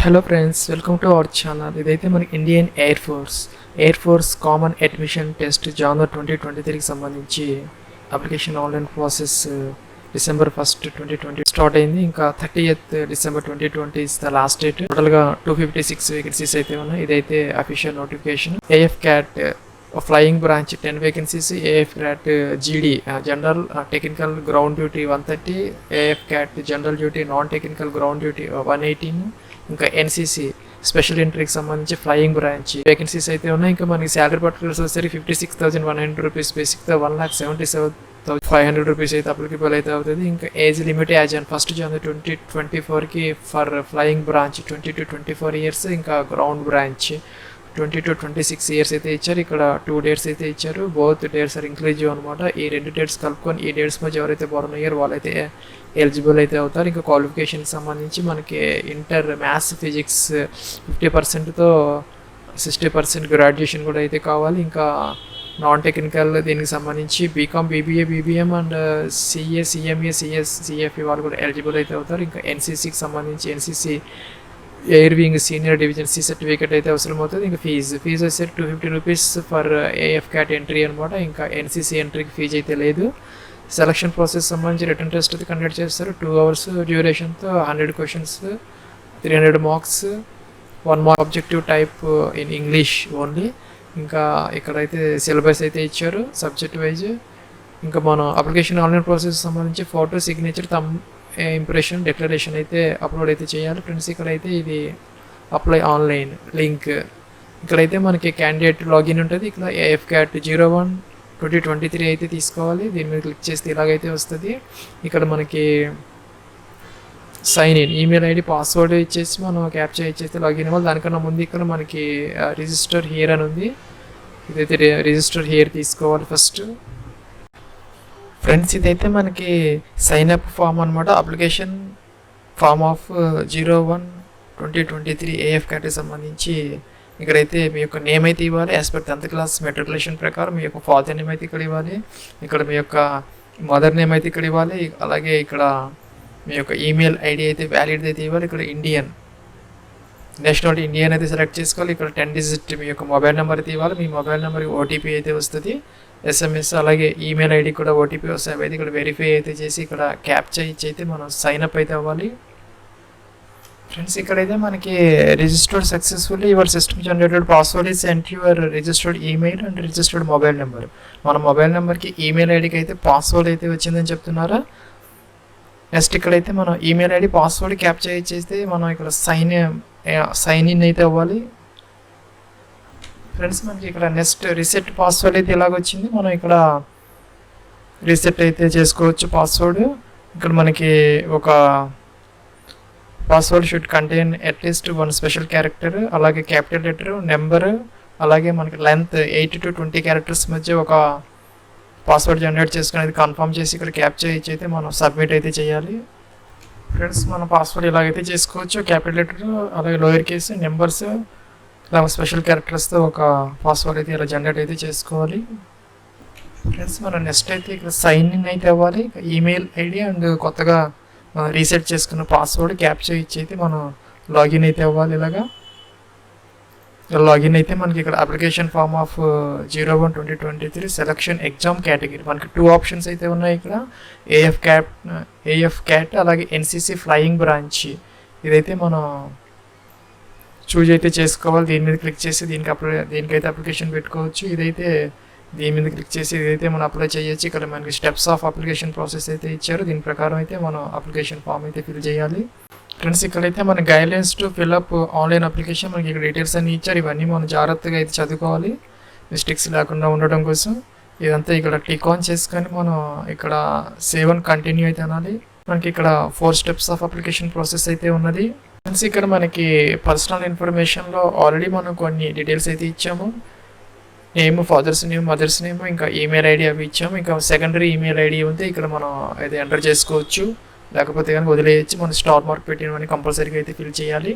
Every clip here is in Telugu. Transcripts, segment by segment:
Hello friends, welcome to our channel. ఇదైతే మనకి Indian air force common admission test January 2023కి సంబంధించి application online process December 1st 2020 start అయింది. ఇంకా 30th December 2020 is the last date. టోటల్గా 256 వేకెన్సీస్ అయితే ఉన్నాయి. ఇదైతే official notification. AFCAT flying branch 10 vacancies, AFCAT GD general technical ground duty 130, AFCAT general duty non technical ground duty 118, ఇంకా NCC స్పెషల్ ఎంట్రీకి సంబంధించి ఫ్లయింగ్ బ్రాంచ్ వేకెన్సీస్ అయితే ఉన్నాయి. ఇంకా మనకి శాలరీ పర్టికులర్స్ వచ్చేసరికి 56,100 రూపీస్ బేసిక్తో 1,77,500 రూపీస్ అయితే అప్లికబుల్ అయితే అవుతుంది. ఇంకా age limit as and 1st January 2024కి for flying branch 20 to 24 years, ఇంకా గ్రౌండ్ బ్రాంచ్ 20 to 26 ఇయర్స్ అయితే ఇచ్చారు. ఇక్కడ 2 డేట్స్ అయితే ఇచ్చారు. బోత్ డేట్స్ ఆర్ ఇంక్లూజివ్ అనమాట. ఈ 2 డేట్స్ కలుపుకొని ఈ డేట్స్ మధ్య ఎవరైతే బోర్న్ అయ్యారో వాళ్ళైతే ఎలిజిబుల్ అయితే అవుతారు. ఇంకా క్వాలిఫికేషన్కి సంబంధించి మనకి ఇంటర్ మ్యాథ్స్ ఫిజిక్స్ 50%తో 60% గ్రాడ్యుయేషన్ కూడా అయితే కావాలి. ఇంకా నాన్ టెక్నికల్ దీనికి సంబంధించి B Com, BBA, BBM and CA, CMA, CS, CFE వాళ్ళు కూడా ఎలిజిబుల్ అయితే అవుతారు. ఇంకా NCCకి సంబంధించి NCC air wing senior division C certificate అయితే అవసరం అవుతుంది. ఇంకా ఫీజు వచ్చేసి 250 రూపీస్ ఫర్ AFCAT ఎంట్రీ అనమాట. ఇంకా NCC ఎంట్రీకి ఫీజు అయితే లేదు. సెలక్షన్ ప్రాసెస్ సంబంధించి రిటర్న్ టెస్ట్ అయితే కండక్ట్ చేస్తారు. 2 hours డ్యూరేషన్తో 100 questions, 300 marks, 1 mark objective type in English only. ఇంకా ఇక్కడైతే సిలబస్ అయితే ఇచ్చారు సబ్జెక్ట్ వైజ్. ఇంకా మనం అప్లికేషన్ ఆన్లైన్ ప్రాసెస్ సంబంధించి ఫోటో, సిగ్నేచర్, ఇంప్రెషన్, డిక్లరేషన్ అయితే అప్లోడ్ అయితే చేయాలి ఫ్రెండ్స్. ఇక్కడైతే ఇది అప్లై ఆన్లైన్ లింక్. ఇక్కడైతే మనకి క్యాండిడేట్ లాగిన్ ఉంటుంది. ఇక్కడ AFCAT 01/2023 అయితే తీసుకోవాలి. దీని మీద క్లిక్ చేస్తే ఇలాగైతే వస్తుంది. ఇక్కడ మనకి sign in, email ID, password ఇచ్చేసి మనం క్యాప్చర్ ఇచ్చేస్తే లాగిన్ అవ్వాలి. దానికన్నా ముందు ఇక్కడ మనకి రిజిస్టర్ హియర్ అని ఉంది. ఇదైతే రిజిస్టర్ హియర్ తీసుకోవాలి ఫస్ట్. ఫ్రెండ్స్, ఇదైతే మనకి సైన్ అప్ ఫామ్ అనమాట. అప్లికేషన్ ఫామ్ ఆఫ్ 01/2023 AFCAT సంబంధించి ఇక్కడైతే మీ యొక్క నేమ్ అయితే ఇవ్వాలి. As per 10th class matriculation ప్రకారం మీ యొక్క ఫాదర్ నేమ్ అయితే ఇక్కడ ఇవ్వాలి. ఇక్కడ మీ యొక్క మదర్ నేమ్ అయితే ఇక్కడ ఇవ్వాలి. అలాగే ఇక్కడ మీ యొక్క ఈమెయిల్ ID అయితే వ్యాలిడ్ అయితే ఇవ్వాలి. ఇక్కడ ఇండియన్ నేషనాలిటీ ఇండియన్ అయితే సెలెక్ట్ చేసుకోవాలి. ఇక్కడ 10 digit మీ యొక్క మొబైల్ నెంబర్ అయితే ఇవ్వాలి. మీ మొబైల్ నెంబర్కి OTP అయితే వస్తుంది, SMS. అలాగే ఈమెయిల్ ID కూడా OTP వస్తాయి. అయితే ఇక్కడ వెరిఫై అయితే చేసి ఇక్కడ క్యాప్చర్ ఇచ్చి అయితే మనం సైన్ అప్ అయితే అవ్వాలి. ఫ్రెండ్స్, ఇక్కడైతే మనకి registered successfully your system generated password is cent your registered email and registered mobile number. మన మొబైల్ నెంబర్కి ఈమెయిల్ ఐడికి అయితే పాస్వర్డ్ అయితే వచ్చిందని చెప్తున్నారా. నెక్స్ట్ ఇక్కడైతే మనం ఈమెయిల్ ID, పాస్వర్డ్ క్యాప్చర్ ఇచ్చేస్తే మనం ఇక్కడ సైన్ ఇన్ అయితే అవ్వాలి. ఫ్రెండ్స్, మనకి ఇక్కడ నెక్స్ట్ రీసెట్ పాస్వర్డ్ అయితే ఇలాగొచ్చింది. మనం ఇక్కడ రీసెట్ అయితే చేసుకోవచ్చు పాస్వర్డ్. ఇక్కడ మనకి ఒక password should contain at least 1 special character, అలాగే క్యాపిటల్ లెటర్, నెంబర్, అలాగే మనకి లెంత్ 8 to 20 క్యారెక్టర్స్ మధ్య ఒక పాస్వర్డ్ జనరేట్ చేసుకునేది కన్ఫర్మ్ చేసి ఇక్కడ క్యాప్చర్ ఇచ్చి అయితే మనం సబ్మిట్ అయితే చేయాలి. ఫ్రెండ్స్, మన పాస్వర్డ్ ఇలాగైతే చేసుకోవచ్చు. క్యాపిటల్ లెటర్, అలాగే లోయర్ కేసు, నెంబర్స్, ఇలా స్పెషల్ క్యారెక్టర్స్తో ఒక పాస్వర్డ్ అయితే ఇలా జనరేట్ అయితే చేసుకోవాలి. ఫ్రెండ్స్, మనం నెక్స్ట్ అయితే ఇక్కడ సైన్ ఇన్ అయితే అవ్వాలి. ఈమెయిల్ ID అండ్ కొత్తగా రీసెట్ చేసుకున్న పాస్వర్డ్ క్యాప్చర్ ఇచ్చి అయితే మనం లాగిన్ అయితే అవ్వాలి. ఇలాగా లాగిన్ అయితే మనకి ఇక్కడ application form of 01/2023 selection exam category మనకి 2 ఆప్షన్స్ అయితే ఉన్నాయి. ఇక్కడ AFCAT అలాగే NCC ఫ్లయింగ్ బ్రాంచ్. ఇదైతే మనం చూజ్ అయితే చేసుకోవాలి. దీని మీద క్లిక్ చేసి దీనికైతే అప్లికేషన్ పెట్టుకోవచ్చు. ఇదైతే దీని మీద క్లిక్ చేసి ఇదైతే మనం అప్లై చేయొచ్చు. ఇక్కడ మనకి స్టెప్స్ ఆఫ్ అప్లికేషన్ ప్రాసెస్ అయితే ఇచ్చారు. దీని ప్రకారం అయితే మనం అప్లికేషన్ ఫామ్ అయితే ఫిల్ చేయాలి. ఫ్రెండ్స్, ఇక్కడైతే మన guidelines to fill up online application మనకి ఇక్కడ డీటెయిల్స్ అన్ని ఇచ్చారు. ఇవన్నీ మనం జాగ్రత్తగా అయితే చదువుకోవాలి మిస్టేక్స్ లేకుండా ఉండడం కోసం. ఇదంతా ఇక్కడ టిక్ ఆన్ చేసుకొని మనం ఇక్కడ సేవ్ అండ్ కంటిన్యూ అయితే అనాలి. మనకి ఇక్కడ 4 steps ఆఫ్ అప్లికేషన్ ప్రాసెస్ అయితే ఉన్నది. ఫ్రెండ్స్, ఇక్కడ మనకి పర్సనల్ ఇన్ఫర్మేషన్లో ఆల్రెడీ మనం కొన్ని డీటెయిల్స్ అయితే ఇచ్చాము. Name, father's name, mother's name, ఇంకా ఈమెయిల్ ID అవి ఇచ్చాము. ఇంకా సెకండరీ ఈమెయిల్ ID ఉంటే ఇక్కడ మనం అయితే ఎంటర్ చేసుకోవచ్చు, లేకపోతే కనుక వదిలేయచ్చు. మనం స్టార్ మార్క్ పెట్టినవన్నీ కంపల్సరీగా అయితే ఫిల్ చేయాలి.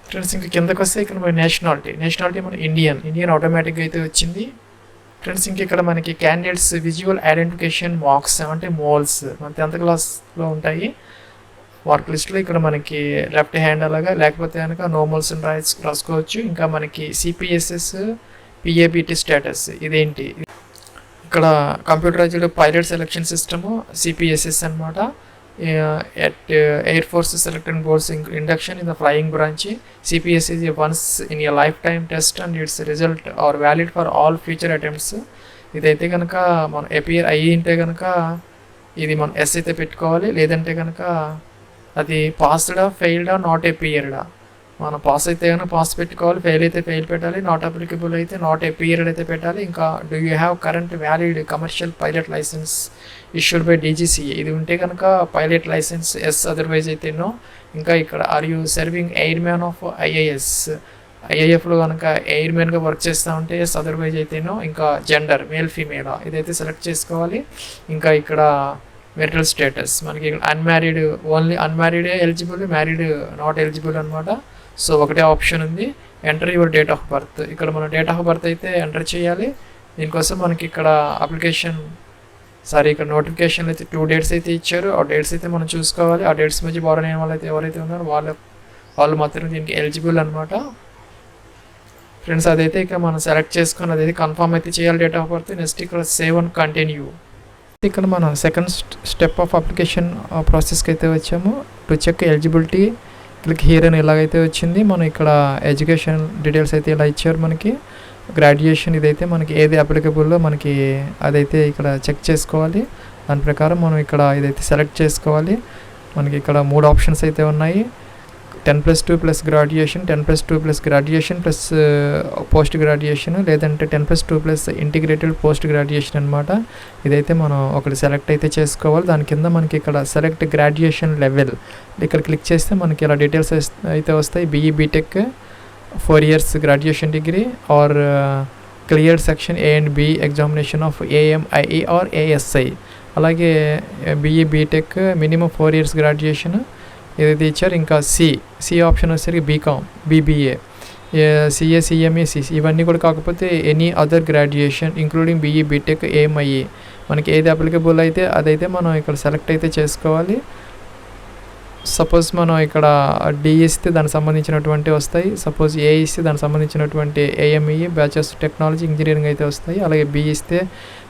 ఫ్రెండ్స్, ఇంకా కిందకు వస్తే ఇక్కడ మన నేషనాలిటీ మన ఇండియన్ ఆటోమేటిక్గా అయితే వచ్చింది. ఫ్రెండ్స్, ఇంక ఇక్కడ మనకి క్యాండిడేట్స్ విజువల్ ఐడెంటిఫికేషన్ మార్క్స్ అంటే మోల్స్ మన 10th క్లాస్లో ఉంటాయి. మార్క్ లిస్ట్లో ఇక్కడ మనకి లెఫ్ట్ హ్యాండ్ అలాగా, లేకపోతే కనుక నోమల్స్ రాసుకోవచ్చు. ఇంకా మనకి సిపిఎస్ఎస్ పిఏబిటి స్టేటస్ ఇదేంటి, ఇక్కడ computerised pilot selection system CPSS అనమాట. At air force selected boards induction in the flying branch. CPS is once in a lifetime test and its result are valid for all future attempts. ఇదైతే కనుక మనం అపియర్ అయ్యి ఉంటే కనుక ఇది మనం ఎస్ అయితే పెట్టుకోవాలి, లేదంటే కనుక అది పాస్డా ఫెయిల్డా నాట్ అపియర్డా. మనం పాస్ అయితే కనుక పాస్ పెట్టుకోవాలి, ఫెయిల్ అయితే ఫెయిల్ పెట్టాలి, నాట్ అప్లికబుల్ అయితే నాట్ అపియర్డ్ అయితే పెట్టాలి. ఇంకా do you have current valid commercial pilot licence issued by DGCA, ఇది ఉంటే కనుక పైలట్ లైసెన్స్ ఎస్, అదర్వైజ్ అయితే నో. ఇంకా ఇక్కడ are you serving airman of IAS, ఐఏఎఫ్లో కనుక ఎయిర్ మ్యాన్గా వర్క్ చేస్తూ ఉంటే ఎస్, అదర్వైజ్ అయితేనో. ఇంకా జెండర్ మేల్ ఫీమేలా ఇదైతే సెలెక్ట్ చేసుకోవాలి. ఇంకా ఇక్కడ మెరిటల్ స్టేటస్ మనకి ఇక్కడ అన్మ్యారీడ్, ఓన్లీ అన్మ్యారీడే ఎలిజిబుల్, మ్యారీడ్ నాట్ ఎలిజిబుల్ అనమాట. సో ఒకటే ఆప్షన్ ఉంది, enter your date of birth. ఇక్కడ మన డేట్ ఆఫ్ బర్త్ అయితే ఎంటర్ చేయాలి. దీనికోసం మనకి ఇక్కడ ఇక్కడ నోటిఫికేషన్ అయితే 2 డేట్స్ అయితే ఇచ్చారు. ఆ డేట్స్ అయితే మనం చూసుకోవాలి. ఆ డేట్స్ మధ్య బారో అయిన వాళ్ళు అయితే ఎవరైతే ఉన్నారో వాళ్ళు మాత్రం దీనికి ఎలిజిబుల్ అనమాట ఫ్రెండ్స్. అదైతే ఇక్కడ మనం సెలెక్ట్ చేసుకొని అదైతే కన్ఫర్మ్ అయితే చేయాలి డేట్ ఆఫ్ బర్త్. నెక్స్ట్ ఇక్కడ సేవ్ అండ్ కంటిన్యూ. ఇక్కడ మనం సెకండ్ స్టెప్ ఆఫ్ అప్లికేషన్ ప్రాసెస్కి అయితే వచ్చాము. To check eligibility click here అని ఇలాగైతే వచ్చింది. మనం ఇక్కడ ఎడ్యుకేషన్ డీటెయిల్స్ అయితే ఇలా ఇచ్చారు. మనకి గ్రాడ్యుయేషన్ ఇదైతే మనకి ఏది అప్లికబుల్లో మనకి అదైతే ఇక్కడ చెక్ చేసుకోవాలి. దాని ప్రకారం మనం ఇక్కడ ఇదైతే సెలెక్ట్ చేసుకోవాలి. మనకి ఇక్కడ 3 ఆప్షన్స్ అయితే ఉన్నాయి. 10+2 plus graduation, 10+2 plus graduation plus post graduation, లేదంటే 10+2 ప్లస్ ఇంటిగ్రేటెడ్ పోస్ట్ గ్రాడ్యుయేషన్ అనమాట. ఇదైతే మనం ఒకటి సెలెక్ట్ అయితే చేసుకోవాలి. దాని కింద మనకి ఇక్కడ సెలెక్ట్ గ్రాడ్యుయేషన్ లెవెల్ ఇక్కడ క్లిక్ చేస్తే మనకి ఇలా డీటెయిల్స్ అయితే వస్తాయి. BE BTech 4 years graduation degree or cleared section A and B examination of AMIE or ASI. అలాగే BE BTech minimum 4 years graduation ఏదైతే ఇచ్చారు. ఇంకా సి ఆప్షన్ వచ్చేసరికి BCom, BBA, CA, CMA, CC ఇవన్నీ కూడా కాకపోతే any other graduation including BE BTech AMIE మనకి ఏది అప్లికబుల్ అయితే అదైతే మనం ఇక్కడ సెలెక్ట్ అయితే చేసుకోవాలి. సపోజ్ మనం ఇక్కడ డి ఇస్తే దానికి సంబంధించినటువంటి వస్తాయి. సపోజ్ ఏ ఇస్తే దానికి సంబంధించినటువంటి ఏఎంఈ బ్యాచెస్ టెక్నాలజీ ఇంజనీరింగ్ అయితే వస్తాయి. అలాగే బి ఇస్తే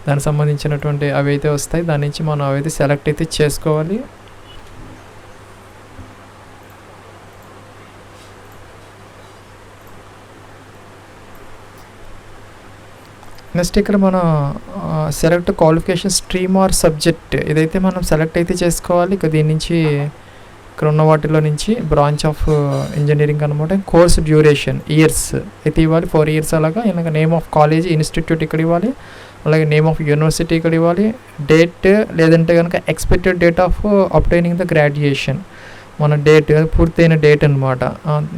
దానికి సంబంధించినటువంటి అవి అయితే వస్తాయి. దాని నుంచి మనం అవైతే సెలెక్ట్ అయితే చేసుకోవాలి. నెక్స్ట్ ఇక్కడ మనం select qualification stream are subject ఇదైతే మనం సెలెక్ట్ అయితే చేసుకోవాలి. ఇక దీని నుంచి ఇక్కడ ఉన్న వాటిలో నుంచి బ్రాంచ్ ఆఫ్ ఇంజనీరింగ్ అనమాట. కోర్స్ డ్యూరేషన్ ఇయర్స్ అయితే ఇవ్వాలి, 4 years అలాగా. ఇలాగ నేమ్ ఆఫ్ కాలేజ్ ఇన్స్టిట్యూట్ ఇక్కడ ఇవ్వాలి, అలాగే నేమ్ ఆఫ్ యూనివర్సిటీ ఇక్కడ ఇవ్వాలి. డేట్ లేదంటే కనుక expected date of obtaining the graduation మన డేట్ పూర్తయిన డేట్ అనమాట.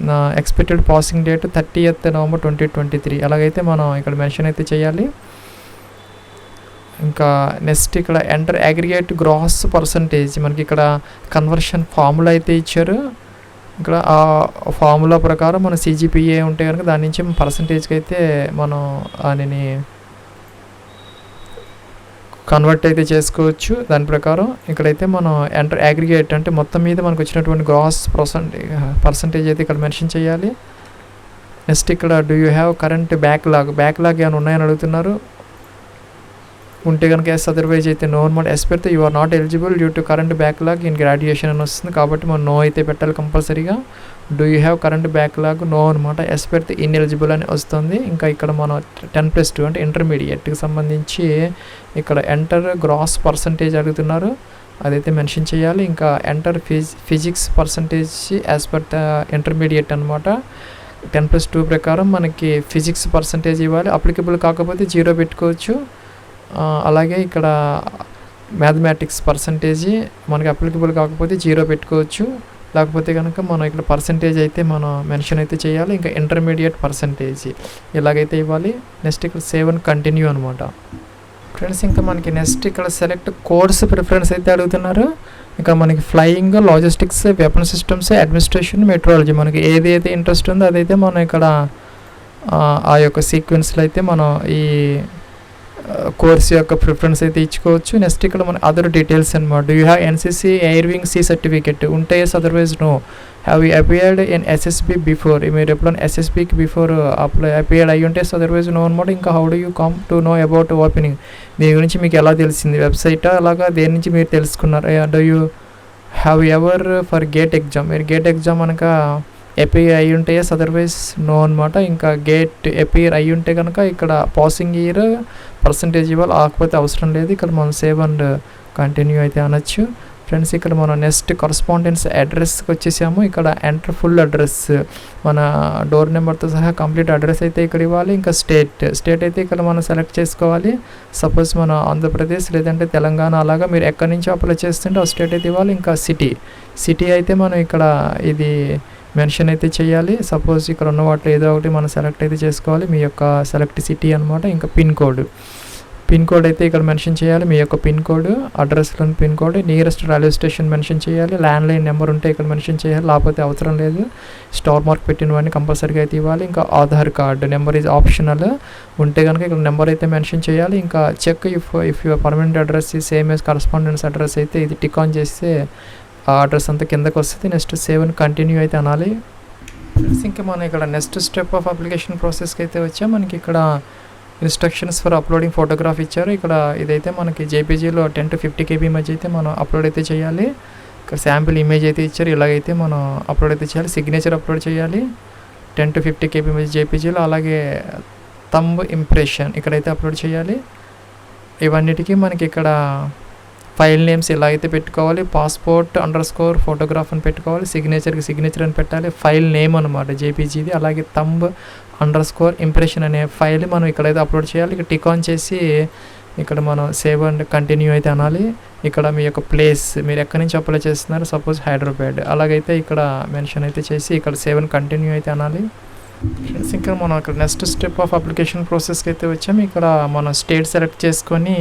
నా expected passing date 30th November 2023 అలాగైతే మనం ఇక్కడ మెన్షన్ అయితే చేయాలి. ఇంకా నెక్స్ట్ ఇక్కడ ఎంటర్ అగ్రిగేట్ గ్రాస్ పర్సంటేజ్ మనకి ఇక్కడ కన్వర్షన్ ఫార్ములా అయితే ఇచ్చారు. ఇక్కడ ఆ ఫార్ములా ప్రకారం మన సిజిపిఏ ఉంటే కనుక దాని నుంచి పర్సంటేజ్కి అయితే మనం దానిని కన్వర్ట్ అయితే చేసుకోవచ్చు. దాని ప్రకారం ఇక్కడైతే మనం ఎంటర్ అగ్రిగేట్ అంటే మొత్తం మీద మనకు వచ్చినటువంటి గ్రాస్ పర్సంటేజ్ అయితే ఇక్కడ మెన్షన్ చేయాలి. నెక్స్ట్ ఇక్కడ do you have current backlog ఏమైనా ఉన్నాయని అడుగుతున్నారు. ఉంటే కనుక ఎస్, అదర్వైజ్ అయితే నో అనమాట. ఎస్ పెడితే you are not eligible due to current backlog in graduation అని వస్తుంది. కాబట్టి మనం నో అయితే పెట్టాలి కంపల్సరీగా. Do you have current backlog no అనమాట. ఎస్ పెడితే ఇన్ఎలిజిబుల్ అని వస్తుంది. ఇంకా ఇక్కడ మనం 10+2 అంటే ఇంటర్మీడియట్కి సంబంధించి ఇక్కడ ఎంటర్ గ్రాస్ పర్సంటేజ్ అడుగుతున్నారు, అదైతే మెన్షన్ చేయాలి. ఇంకా enter physics percentage as per the intermediate అనమాట. 10+2 ప్రకారం మనకి ఫిజిక్స్ పర్సంటేజ్ ఇవ్వాలి. అప్లికబుల్ కాకపోతే 0 పెట్టుకోవచ్చు. అలాగే ఇక్కడ మ్యాథమెటిక్స్ పర్సంటేజీ మనకి అప్లికబుల్ కాకపోతే 0 పెట్టుకోవచ్చు. లేకపోతే కనుక మనం ఇక్కడ పర్సంటేజ్ అయితే మనం మెన్షన్ అయితే చేయాలి. ఇంకా ఇంటర్మీడియట్ పర్సంటేజ్ ఇలాగైతే ఇవ్వాలి. నెక్స్ట్ ఇక్కడ సేవ్ అండ్ కంటిన్యూ అనమాట ఫ్రెండ్స్. ఇంకా మనకి నెక్స్ట్ ఇక్కడ సెలెక్ట్ కోర్స్ ప్రిఫరెన్స్ అయితే అడుగుతున్నారు. ఇంకా మనకి flying, logistics, weapon systems, administration, meteorology మనకి ఏదైతే ఇంట్రెస్ట్ ఉందో అదైతే మనం ఇక్కడ ఆ యొక్క సీక్వెన్స్లో అయితే మనం ఈ కోర్స్ యొక్క ప్రిఫరెన్స్ అయితే ఇచ్చుకోవచ్చు. నెక్స్ట్ ఇక్కడ మన అదర్ డీటెయిల్స్ అనమాట. You have NCC air wing C certificate ఉంటే yes, otherwise no. Have you appeared in SSB before, మీరు ఎప్పుడైనా ఎస్ఎస్బికి బిఫోర్ అపియర్డ్ అయ్యి ఉంటే ఎస్, అదర్వైజ్ నో అనమాట. ఇంకా how do you come to know about opening, దీని గురించి మీకు ఎలా తెలిసింది, వెబ్సైటా అలాగా దేని నుంచి మీరు తెలుసుకున్నారు. Do you have ever for gate exam, మీరు గేట్ ఎగ్జామ్ అనక ఎపిఐ అయ్యి ఉంటే ఎస్, అదర్వైజ్ నో అనమాట. ఇంకా గేట్ ఎపియర్ అయ్యి ఉంటే కనుక ఇక్కడ పాసింగ్ ఇయర్ పర్సంటేజ్ ఇవ్వాలి, ఆకపోతే అవసరం లేదు. ఇక్కడ మనం సేవ్ అండ్ కంటిన్యూ అయితే అనొచ్చు. ఫ్రెండ్స్ ఇక్కడ మనం నెక్స్ట్ కరస్పాండెన్స్ అడ్రస్కి వచ్చేసాము. ఇక్కడ ఎంటర్ ఫుల్ అడ్రస్, మన డోర్ నెంబర్తో సహా కంప్లీట్ అడ్రస్ అయితే ఇక్కడ ఇవ్వాలి. ఇంకా స్టేట్ అయితే ఇక్కడ మనం సెలెక్ట్ చేసుకోవాలి. సపోజ్ మన ఆంధ్రప్రదేశ్ లేదంటే తెలంగాణ అలాగా మీరు ఎక్కడి నుంచి అప్లై చేస్తుంటే ఆ స్టేట్ అయితే ఇవ్వాలి. ఇంకా సిటీ అయితే మనం ఇక్కడ ఇది మెన్షన్ అయితే చేయాలి. సపోజ్ ఇక్కడ ఉన్న వాటిలో ఏదో ఒకటి మనం సెలెక్ట్ అయితే చేసుకోవాలి, మీ యొక్క సెలెక్ట్ సిటీ అనమాట. ఇంకా పిన్ కోడ్ అయితే ఇక్కడ మెన్షన్ చేయాలి, మీ యొక్క పిన్ కోడ్, అడ్రస్లోని pin code. Nearest railway station mention చేయాలి. ల్యాండ్లైన్ నెంబర్ ఉంటే ఇక్కడ మెన్షన్ చేయాలి, లేకపోతే అవసరం లేదు. స్టార్ మార్క్ పెట్టినవన్నీ కంపల్సరీగా అయితే ఇవ్వాలి. ఇంకా Aadhaar card number is optional, ఉంటే కనుక ఇక్కడ నెంబర్ అయితే మెన్షన్ చేయాలి. ఇంకా check if your permanent address is same as correspondence address అయితే ఇది టిక్ ఆన్ చేస్తే ఆ అడ్రస్ అంతా కిందకు వస్తుంది. నెక్స్ట్ సేవ్ అండ్ కంటిన్యూ అయితే అనాలి. ఇంకా మనం ఇక్కడ నెక్స్ట్ స్టెప్ ఆఫ్ అప్లికేషన్ ప్రాసెస్కి అయితే వచ్చాం. మనకి ఇక్కడ ఇన్స్ట్రక్షన్స్ ఫర్ అప్లోడింగ్ ఫోటోగ్రాఫ్ ఇచ్చారు. ఇక్కడ ఇదైతే మనకి జేపీజీలో 10 to 50 KB మధ్య అయితే మనం అప్లోడ్ అయితే చేయాలి. ఇక్కడ శాంపిల్ ఇమేజ్ అయితే ఇచ్చారు, ఇలాగైతే మనం అప్లోడ్ అయితే చేయాలి. సిగ్నేచర్ అప్లోడ్ చేయాలి 10 to 50 KB మధ్య జేపీజీలో. అలాగే థంబ్ ఇంప్రెషన్ ఇక్కడైతే అప్లోడ్ చేయాలి. ఇవన్నిటికీ మనకి ఇక్కడ ఫైల్ నేమ్స్ ఇలా అయితే పెట్టుకోవాలి. పాస్పోర్ట్ _ ఫోటోగ్రాఫ్ అని పెట్టుకోవాలి. సిగ్నేచర్కి సిగ్నేచర్ అని పెట్టాలి. ఫైల్ నేమ్ అనమాట జేపీజీది. అలాగే థంబ్ _ ఇంప్రెషన్ అనే ఫైల్ మనం ఇక్కడైతే అప్లోడ్ చేయాలి. ఇక్కడ టిక్ ఆన్ చేసి ఇక్కడ మనం సేవ్ అండ్ కంటిన్యూ అయితే అనాలి. ఇక్కడ మీ యొక్క ప్లేస్, మీరు ఎక్కడి నుంచి అప్లై చేస్తున్నారు, సపోజ్ హైదరాబాద్, అలాగైతే ఇక్కడ మెన్షన్ అయితే చేసి ఇక్కడ సేవ్ అండ్ కంటిన్యూ అయితే అనాలి. ఫ్రెండ్స్ ఇంకా మనం ఇక్కడ నెక్స్ట్ స్టెప్ ఆఫ్ అప్లికేషన్ ప్రాసెస్కి అయితే వచ్చాము. ఇక్కడ మనం స్టేట్ సెలెక్ట్ చేసుకొని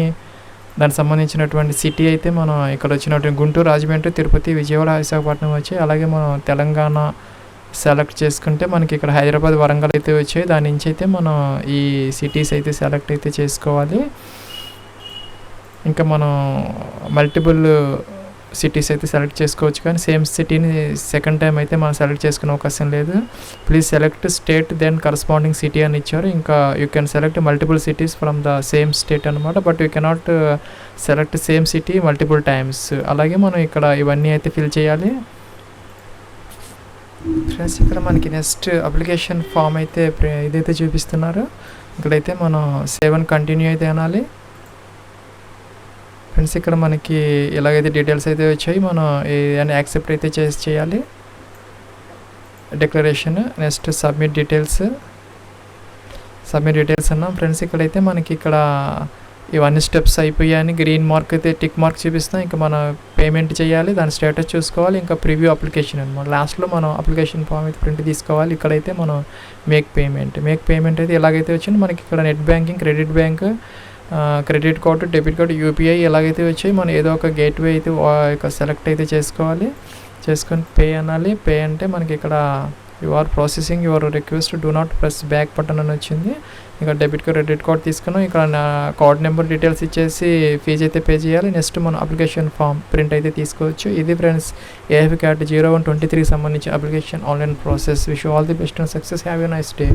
దానికి సంబంధించినటువంటి సిటీ అయితే మనం ఇక్కడ వచ్చినటువంటి గుంటూరు, రాజమండ్రి, తిరుపతి, విజయవాడ, విశాఖపట్నం వచ్చాయి. అలాగే మనం తెలంగాణ సెలెక్ట్ చేసుకుంటే మనకి ఇక్కడ హైదరాబాద్, వరంగల్ అయితే వచ్చాయి. దాని నుంచి అయితే మనం ఈ సిటీస్ అయితే సెలెక్ట్ అయితే చేసుకోవాలి. ఇంకా మనం మల్టిపుల్ సిటీస్ అయితే సెలెక్ట్ చేసుకోవచ్చు, కానీ సేమ్ సిటీని సెకండ్ టైం అయితే మనం సెలెక్ట్ చేసుకునే అవకాశం లేదు. Please select state then corresponding city అని ఇచ్చారు. ఇంకా you can select multiple cities from the same state అనమాట, but you cannot select same city multiple times. అలాగే మనం ఇక్కడ ఇవన్నీ అయితే ఫిల్ చేయాలి. ఫ్రెండ్స్ ఇక్కడ మనకి నెక్స్ట్ అప్లికేషన్ ఫామ్ అయితే ఇదైతే చూపిస్తున్నారు. ఇక్కడైతే మనం సేవ్ అండ్ కంటిన్యూ అయితే అనాలి. ఫ్రెండ్స్ ఇక్కడ మనకి ఎలాగైతే డీటెయిల్స్ అయితే వచ్చాయి, మనం ఏదైనా యాక్సెప్ట్ అయితే చేయాలి. డిక్లరేషన్, నెక్స్ట్ సబ్మిట్ డీటెయిల్స్ అన్నాం. ఫ్రెండ్స్ ఇక్కడైతే మనకి ఇక్కడ ఇవన్నీ స్టెప్స్ అయిపోయాయని గ్రీన్ మార్క్ అయితే టిక్ మార్క్ చూపిస్తాం. ఇంకా మనం పేమెంట్ చేయాలి, దాని స్టేటస్ చూసుకోవాలి. ఇంకా ప్రివ్యూ అప్లికేషన్ అనమాట. లాస్ట్లో మనం అప్లికేషన్ ఫామ్ అయితే ప్రింట్ తీసుకోవాలి. ఇక్కడైతే మనం మేక్ పేమెంట్ అయితే ఎలాగైతే వచ్చింది మనకి ఇక్కడ net banking, credit card, debit card, UPI ఎలాగైతే వచ్చాయి, మనం ఏదో ఒక గేట్వే అయితే సెలెక్ట్ అయితే చేసుకొని పే అనాలి. పే అంటే మనకి ఇక్కడ you are processing your request, do not press back button అని వచ్చింది. ఇక్కడ డెబిట్ కార్డ్, క్రెడిట్ కార్డ్ తీసుకున్నాం. ఇక్కడ నా కార్డ్ నెంబర్ డీటెయిల్స్ ఇచ్చేసి ఫీజు అయితే పే చేయాలి. నెక్స్ట్ మనం అప్లికేషన్ ఫామ్ ప్రింట్ అయితే తీసుకోవచ్చు. ఇది ఫ్రెండ్స్ AFCAT 01/23 సంబంధించి application online process. Wish all the best and success. Have a nice day.